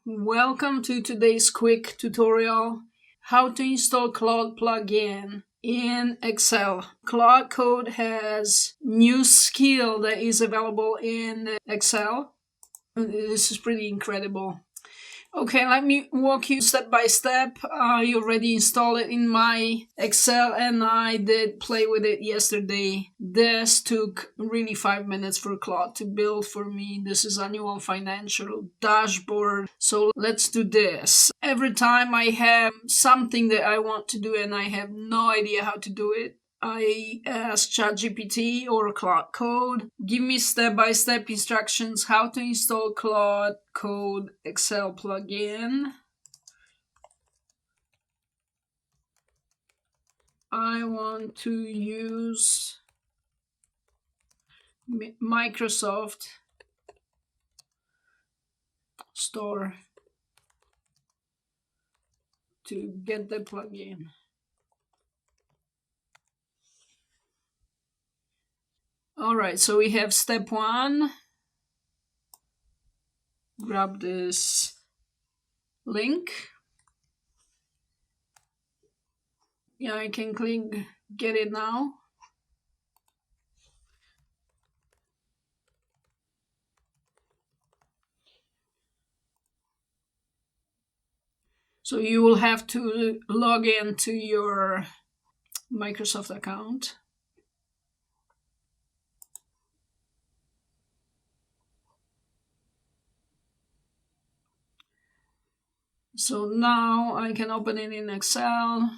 Welcome to today's quick tutorial, how to install Claude plugin in Excel. Claude Code has new skill that is available in Excel. This is pretty incredible. Okay, let me walk you step by step. I already installed it in my Excel and I did play with it yesterday. This took really 5 minutes for Claude to build for me. This is annual financial dashboard. So let's do this. Every time I have something that I want to do and I have no idea how to do it, I ask ChatGPT or Claude Code, give me step-by-step instructions how to install Claude Code Excel plugin. I want to use Microsoft Store to get the plugin. Alright, so we have step 1. Grab this link. Yeah, I can click get it now. So you will have to log into your Microsoft account. So now I can open it in Excel.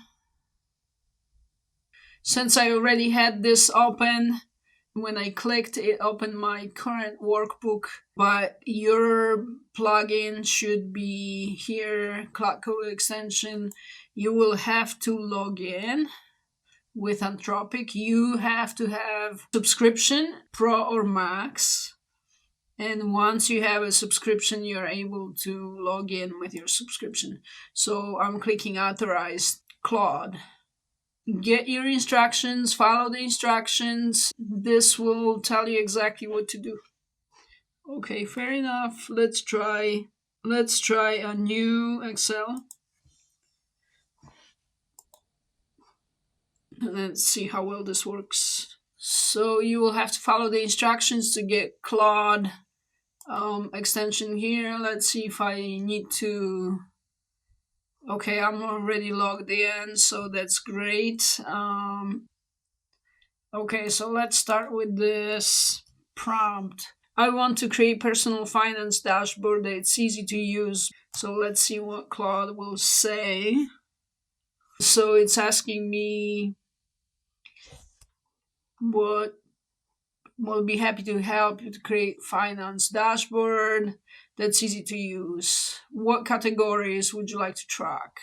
Since I already had this open, when I clicked, it opened my current workbook, but your plugin should be here, Claude Code extension. You will have to log in with Anthropic. You have to have subscription, Pro or Max. And once you have a subscription, you're able to log in with your subscription. So I'm clicking Authorize Claude. Get your instructions, follow the instructions. This will tell you exactly what to do. Okay, fair enough. Let's try a new Excel. Let's see how well this works. So you will have to follow the instructions to get Claude extension here. Let's see if I need to. Okay, I'm already logged in, so that's great. Okay, so let's start with this prompt. I want to create personal finance dashboard that's easy to use. So let's see what Claude will say. So it's asking me what will be happy to help you to create finance dashboard that's easy to use. What categories would you like to track?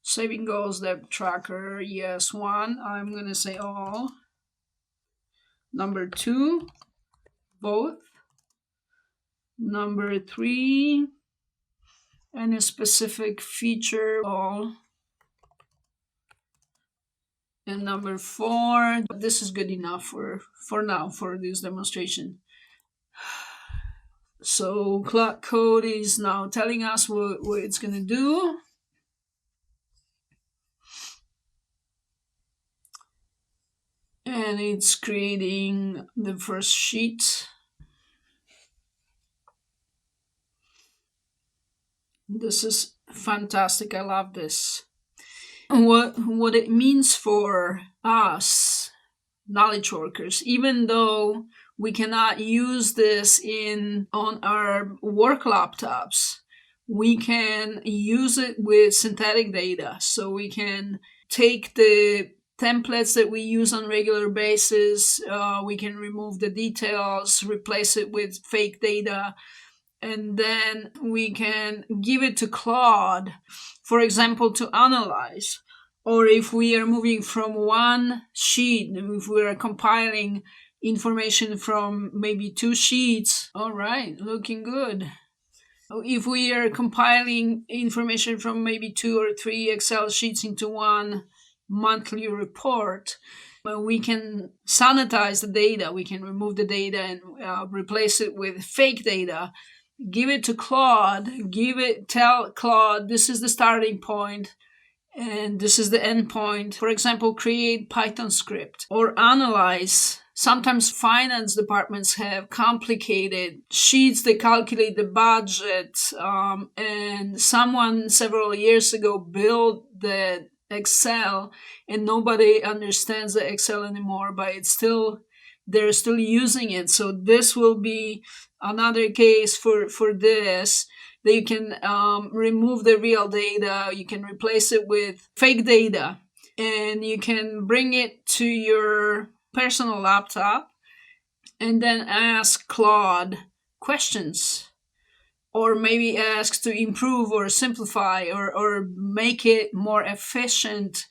Saving goals, debt tracker, yes, 1. I'm gonna say all. Number 2, both. Number 3, any specific feature, all. And number 4, this is good enough for now, for this demonstration. So Claude Code is now telling us what it's going to do. And it's creating the first sheet. This is fantastic. I love this. What it means for us, knowledge workers, even though we cannot use this on our work laptops, we can use it with synthetic data. So we can take the templates that we use on a regular basis, we can remove the details, replace it with fake data, and then we can give it to Claude, for example, to analyze. Or if we are moving from one sheet, if we are compiling information from maybe 2 sheets, all right, looking good. If we are compiling information from maybe 2 or 3 Excel sheets into one monthly report, we can sanitize the data. We can remove the data and replace it with fake data. give it to Claude, tell Claude this is the starting point and this is the end point. For example, create Python script or analyze. Sometimes finance departments have complicated sheets. They calculate the budget, and someone several years ago built the Excel, and nobody understands the Excel anymore, but they're still using it. So this will be another case for this, that you can remove the real data, you can replace it with fake data, and you can bring it to your personal laptop and then ask Claude questions, or maybe ask to improve or simplify or make it more efficient,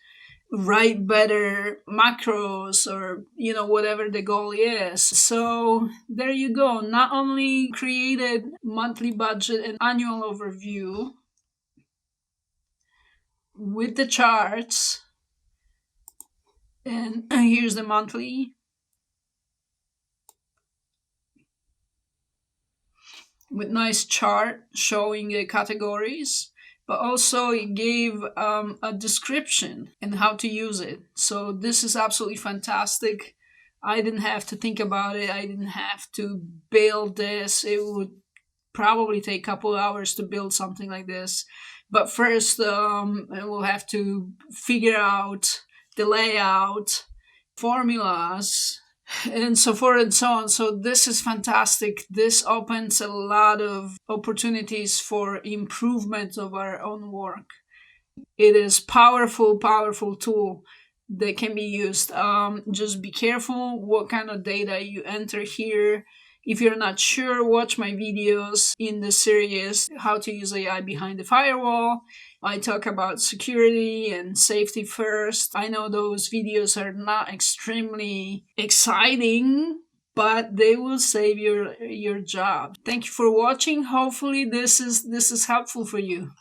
write better macros, or whatever the goal is. So there you go. Not only created monthly budget and annual overview with the charts, and here's the monthly with nice chart showing the categories, but also it gave a description and how to use it. So this is absolutely fantastic. I didn't have to think about it. I didn't have to build this. It would probably take a couple hours to build something like this. But first, we'll have to figure out the layout, formulas, and so forth and so on. So this is fantastic. This opens a lot of opportunities for improvement of our own work. It is powerful tool that can be used. Just be careful what kind of data you enter here. If you're not sure, watch my videos in the series How to Use AI Behind the Firewall. I talk about security and safety first. I know those videos are not extremely exciting, but they will save your job. Thank you for watching. Hopefully this is helpful for you.